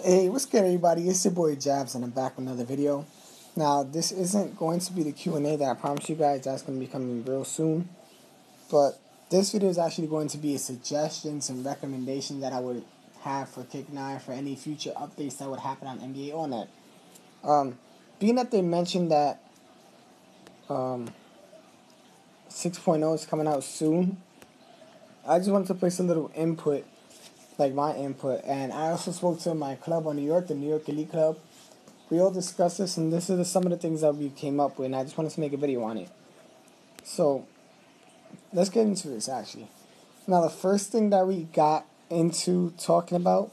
Hey, what's good, everybody? It's your boy Jabs, and I'm back with another video. Now, this isn't going to be the Q&A that I promised you guys. That's going to be coming real soon. But this video is actually going to be a suggestions and recommendations that I would have for Kick 9 for any future updates that would happen on NBA On Net. Being that they mentioned that 6.0 is coming out soon, I just wanted to place a little input, like my input. And I also spoke to my club on New York, the New York Elite Club. We all discussed this, and this is some of the things that we came up with, and I just wanted to make a video on it. So, let's get into this, actually. Now, the first thing that we got into talking about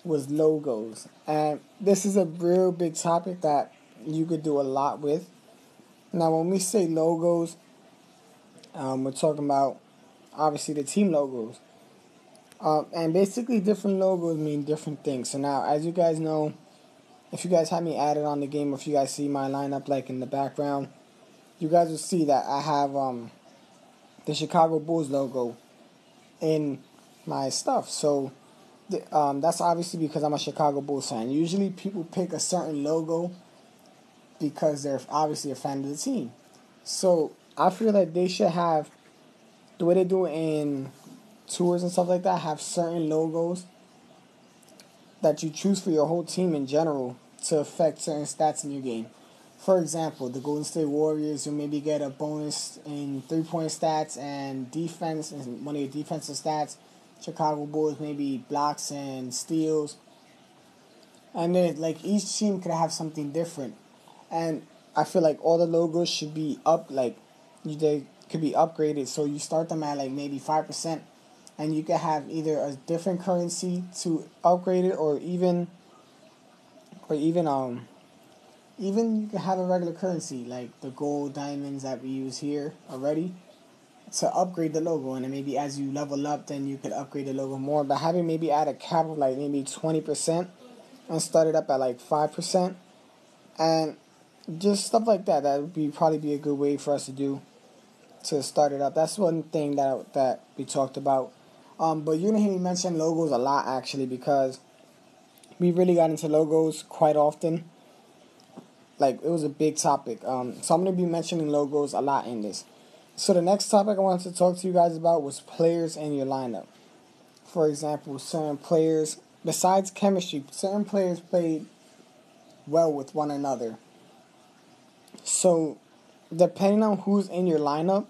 was logos. And this is a real big topic that you could do a lot with. Now, when we say logos, we're talking about, obviously, the team logos. And basically, different logos mean different things. So now, as you guys know, if you guys have me added on the game, or if you guys see my lineup like in the background, you guys will see that I have the Chicago Bulls logo in my stuff. So that's obviously because I'm a Chicago Bulls fan. Usually people pick a certain logo because they're obviously a fan of the team. So I feel like they should have, the way they do it in tours and stuff like that, have certain logos that you choose for your whole team in general to affect certain stats in your game. For example, the Golden State Warriors, you'll maybe get a bonus in 3-point stats and defense, and one of your defensive stats. Chicago Bulls, maybe blocks and steals. And then, like, each team could have something different. And I feel like all the logos should be up, like, they could be upgraded. So you start them at, like, maybe 5%. And you can have either a different currency to upgrade it, or even you can have a regular currency like the gold, diamonds that we use here already to upgrade the logo. And then maybe as you level up, then you could upgrade the logo more. But having maybe add a cap of like maybe 20% and start it up at like 5%, and just stuff like that. That would probably be a good way for us to do to start it up. That's one thing that we talked about. But you're gonna hear me mention logos a lot, actually, because we really got into logos quite often. Like, it was a big topic. So I'm going to be mentioning logos a lot in this. So the next topic I wanted to talk to you guys about was players in your lineup. For example, certain players, besides chemistry, certain players played well with one another. So depending on who's in your lineup,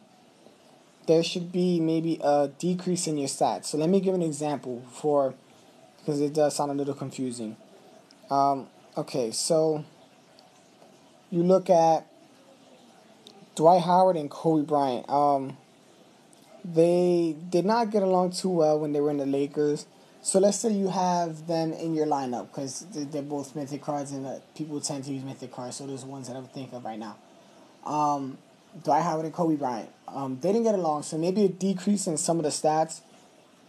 there should be maybe a decrease in your stats. So let me give an example because it does sound a little confusing. Okay, so you look at Dwight Howard and Kobe Bryant. They did not get along too well when they were in the Lakers. So let's say you have them in your lineup, because they're both mythic cards, and people tend to use mythic cards. So those are the ones that I'm thinking of right now. Dwight Howard and Kobe Bryant. They didn't get along, so maybe a decrease in some of the stats.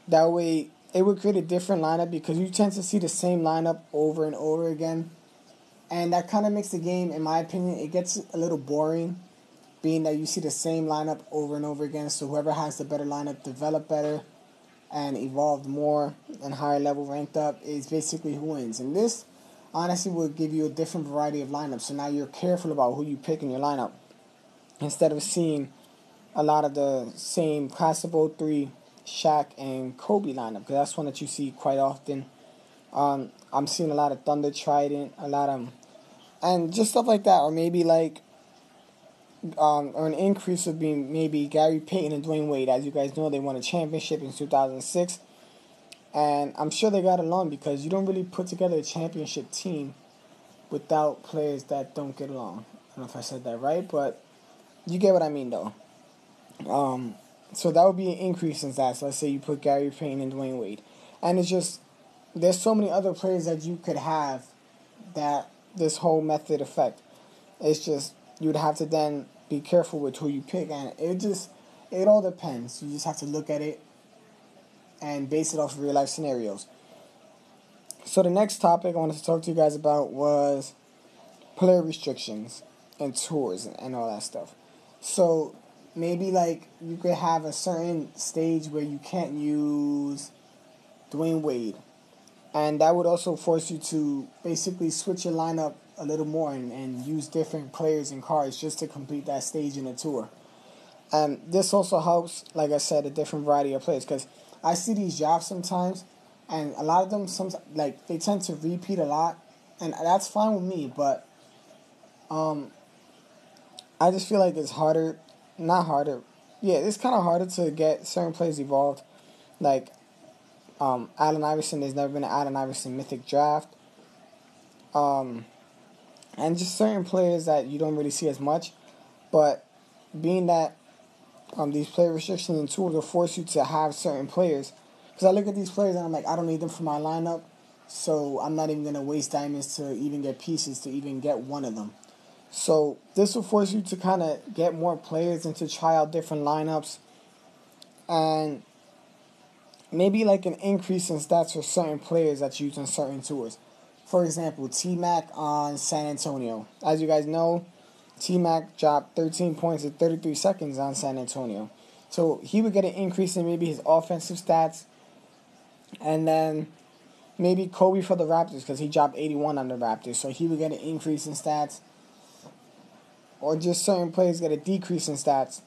That way, it would create a different lineup, because you tend to see the same lineup over and over again. And that kind of makes the game, in my opinion, it gets a little boring, being that you see the same lineup over and over again. So whoever has the better lineup developed better and evolved more and higher level ranked up is basically who wins. And this honestly will give you a different variety of lineups. So now you're careful about who you pick in your lineup, instead of seeing a lot of the same class of 03 Shaq and Kobe lineup, because that's one that you see quite often. I'm seeing a lot of Thunder Trident, a lot of, and just stuff like that. Or maybe like, or an increase would be maybe Gary Payton and Dwayne Wade. As you guys know, they won a championship in 2006. And I'm sure they got along, because you don't really put together a championship team without players that don't get along. I don't know if I said that right, but you get what I mean, though. So that would be an increase in stats. Let's say you put Gary Payton and Dwayne Wade. And it's just, there's so many other players that you could have that this whole method affect. It's just, you would have to then be careful with who you pick. And it all depends. You just have to look at it and base it off of real life scenarios. So the next topic I wanted to talk to you guys about was player restrictions and tours and all that stuff. So maybe like you could have a certain stage where you can't use Dwayne Wade, And that would also force you to basically switch your lineup a little more and use different players and cards just to complete that stage in the tour. And this also helps, like I said, a different variety of players, because I see these drafts sometimes, and a lot of them like they tend to repeat a lot, and that's fine with me. But I just feel like it's harder, not harder. Yeah, it's kind of harder to get certain players evolved. Like Allen Iverson, there's never been an Allen Iverson Mythic draft. And just certain players that you don't really see as much. But being that these player restrictions and tools will force you to have certain players. Because I look at these players and I'm like, I don't need them for my lineup. So I'm not even going to waste diamonds to even get pieces to even get one of them. So this will force you to kind of get more players and to try out different lineups. And maybe like an increase in stats for certain players that use on certain tours. For example, T-Mac on San Antonio. As you guys know, T-Mac dropped 13 points in 33 seconds on San Antonio. So he would get an increase in maybe his offensive stats. And then maybe Kobe for the Raptors, because he dropped 81 on the Raptors. So he would get an increase in stats. Or just certain players get a decrease in stats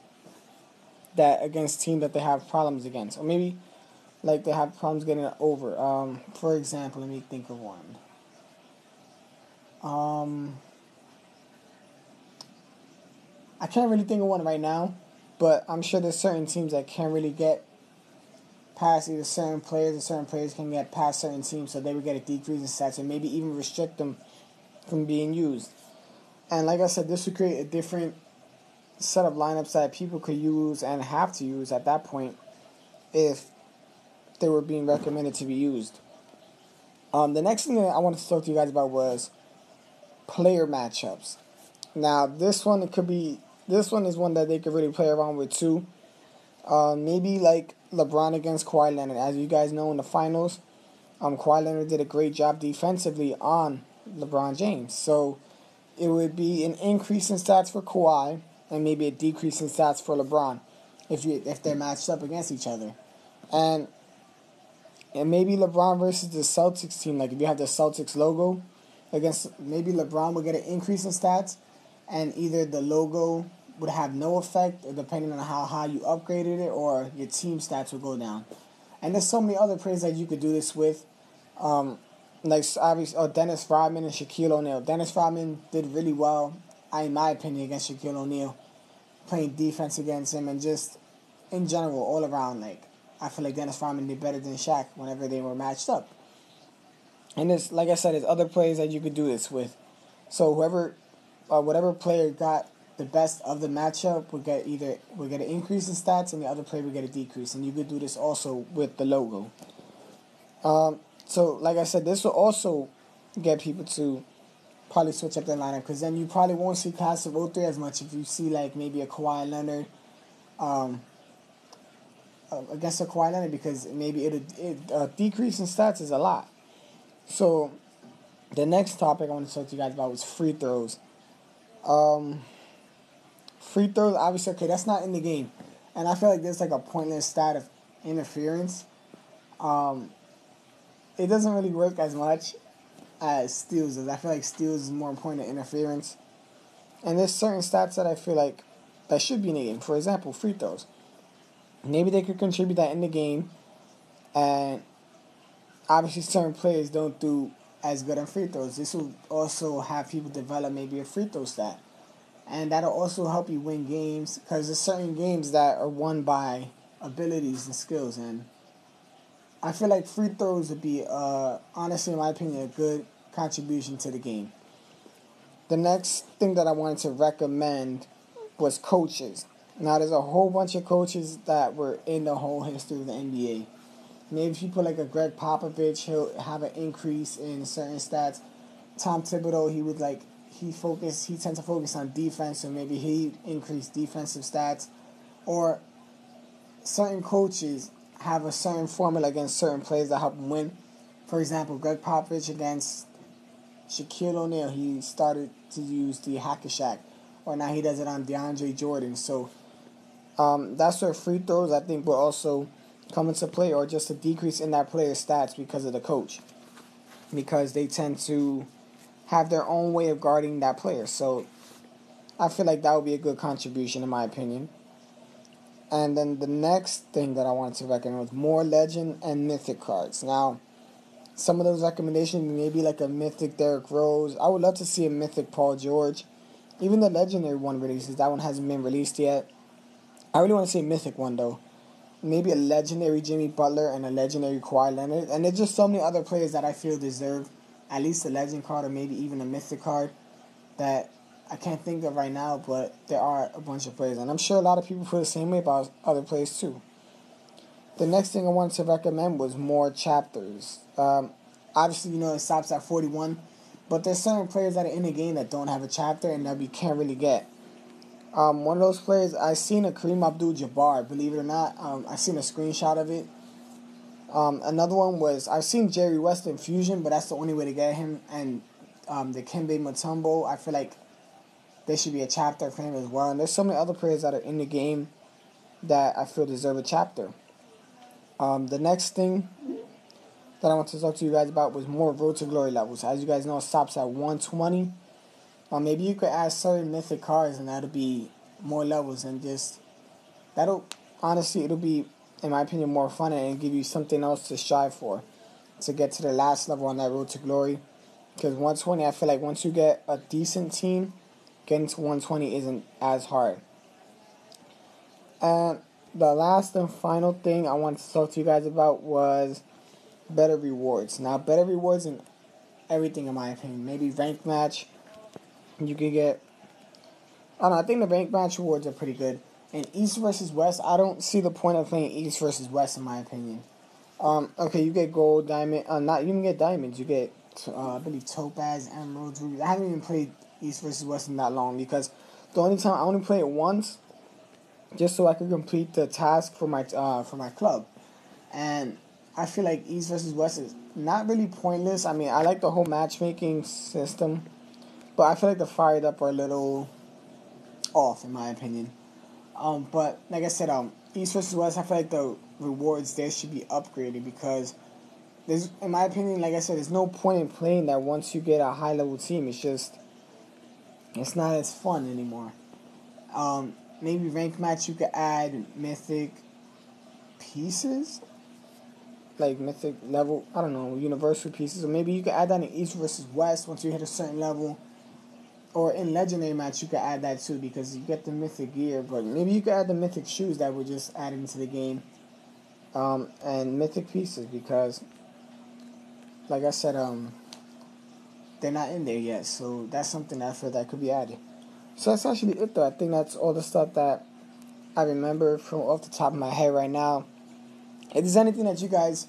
that against teams that they have problems against. Or maybe like they have problems getting it over. For example, let me think of one. I can't really think of one right now, but I'm sure there's certain teams that can't really get past either certain players, or certain players can get past certain teams, so they would get a decrease in stats and maybe even restrict them from being used. And like I said, this would create a different set of lineups that people could use and have to use at that point if they were being recommended to be used. The next thing that I wanted to talk to you guys about was player matchups. Now, this one is one that they could really play around with too. Maybe like LeBron against Kawhi Leonard. As you guys know, in the finals, Kawhi Leonard did a great job defensively on LeBron James. So it would be an increase in stats for Kawhi and maybe a decrease in stats for LeBron if they're matched up against each other. And maybe LeBron versus the Celtics team, like if you have the Celtics logo against, maybe LeBron will get an increase in stats, and either the logo would have no effect, depending on how high you upgraded it, or your team stats will go down. And there's so many other players that you could do this with, like obviously Dennis Rodman and Shaquille O'Neal. Dennis Rodman did really well, in my opinion, against Shaquille O'Neal, playing defense against him, and just in general, all around, like I feel like Dennis Rodman did better than Shaq whenever they were matched up. And there's, like I said, there's other players that you could do this with. So whatever player got the best of the matchup would get an increase in stats, and the other player would get a decrease. And you could do this also with the logo. So like I said, this will also get people to probably switch up their lineup, because then you probably won't see passive 0-3 as much if you see like maybe a Kawhi Leonard against a Kawhi Leonard, because maybe it decrease in stats is a lot. So the next topic I want to talk to you guys about was free throws. Free throws, obviously, okay, that's not in the game, and I feel like there's like a pointless stat of interference. It doesn't really work as much as steals does. I feel like steals is more important than interference. And there's certain stats that I feel like that should be in the game. For example, free throws. Maybe they could contribute that in the game, and obviously certain players don't do as good on free throws. This will also have people develop maybe a free throw stat. And that'll also help you win games, because there's certain games that are won by abilities and skills. And I feel like free throws would be, honestly, in my opinion, a good contribution to the game. The next thing that I wanted to recommend was coaches. Now, there's a whole bunch of coaches that were in the whole history of the NBA. Maybe people like a Greg Popovich, he'll have an increase in certain stats. Tom Thibodeau, he tends to focus on defense, so maybe he increased defensive stats. Or certain coaches have a certain formula against certain players that help them win. For example, Greg Popovich against Shaquille O'Neal, he started to use the Hack-a-Shaq, or now he does it on DeAndre Jordan. So that's where free throws, I think, will also come into play, or just a decrease in that player's stats because of the coach. because they tend to have their own way of guarding that player. So I feel like that would be a good contribution in my opinion. And then the next thing that I wanted to recommend was more legend and mythic cards. Now, some of those recommendations maybe like a mythic Derrick Rose. I would love to see a mythic Paul George. Even the legendary one releases. That one hasn't been released yet. I really want to see a mythic one though. Maybe a legendary Jimmy Butler and a legendary Kawhi Leonard. And there's just so many other players that I feel deserve at least a legend card or maybe even a mythic card that I can't think of right now, but there are a bunch of players. And I'm sure a lot of people feel the same way about other players too. The next thing I wanted to recommend was more chapters. Obviously, it stops at 41, but there's certain players that are in the game that don't have a chapter and that we can't really get. One of those players, I seen a Kareem Abdul-Jabbar, believe it or not. I seen a screenshot of it. Another one was, I've seen Jerry West in Fusion, but that's the only way to get him. And the Kembe Mutombo, I feel like there should be a chapter for him as well. And there's so many other players that are in the game that I feel deserve a chapter. The next thing that I want to talk to you guys about was more Road to Glory levels. As you guys know, it stops at 120. Maybe you could add certain mythic cards and that'll be more levels and it'll be, in my opinion, more fun and give you something else to strive for to get to the last level on that Road to Glory. Because 120, I feel like once you get a decent team, getting to 120 isn't as hard. And the last and final thing I wanted to talk to you guys about was better rewards. Now, better rewards in everything, in my opinion. Maybe rank match. You could get, I don't know, I think the rank match rewards are pretty good. In East versus West, I don't see the point of playing East versus West, in my opinion. Okay, you get gold, diamond. Not you can get diamonds. You get, I believe, topaz, emeralds, rubies. I haven't even played East versus West in that long because the only time I only played it once, just so I could complete the task for my club. And I feel like East versus West is not really pointless. I mean, I like the whole matchmaking system, but I feel like the fired up are a little off, in my opinion. But like I said, East versus West, I feel like the rewards there should be upgraded because there's, in my opinion, like I said, there's no point in playing that once you get a high level team. It's not as fun anymore. Maybe rank match you could add mythic pieces, like mythic level, I don't know, universal pieces, or maybe you could add that in East versus West once you hit a certain level. Or in legendary match, you could add that too because you get the mythic gear. But maybe you could add the mythic shoes that were just added into the game, and mythic pieces because, like I said, they're not in there yet. So that's something that I feel that could be added. So that's actually it, though. I think that's all the stuff that I remember from off the top of my head right now. If there's anything that you guys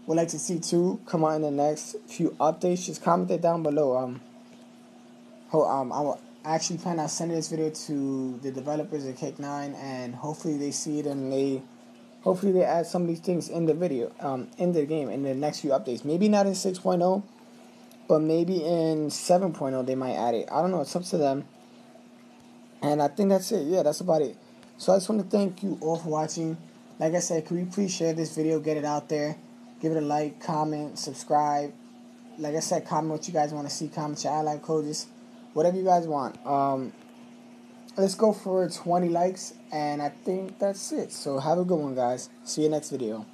would like to see too, come on in the next few updates, just comment it down below. I will actually plan on sending this video to the developers at Cake 9, and hopefully they see it and hopefully they add some of these things in the video, in the game, in the next few updates. Maybe not in 6.0, but maybe in 7.0 they might add it. I don't know. It's up to them. And I think that's it. Yeah, that's about it. So I just want to thank you all for watching. Like I said, could you please share this video, get it out there, give it a like, comment, subscribe. Like I said, comment what you guys want to see, comment your ally codes, whatever you guys want. Let's go for 20 likes, and I think that's it. So have a good one, guys. See you next video.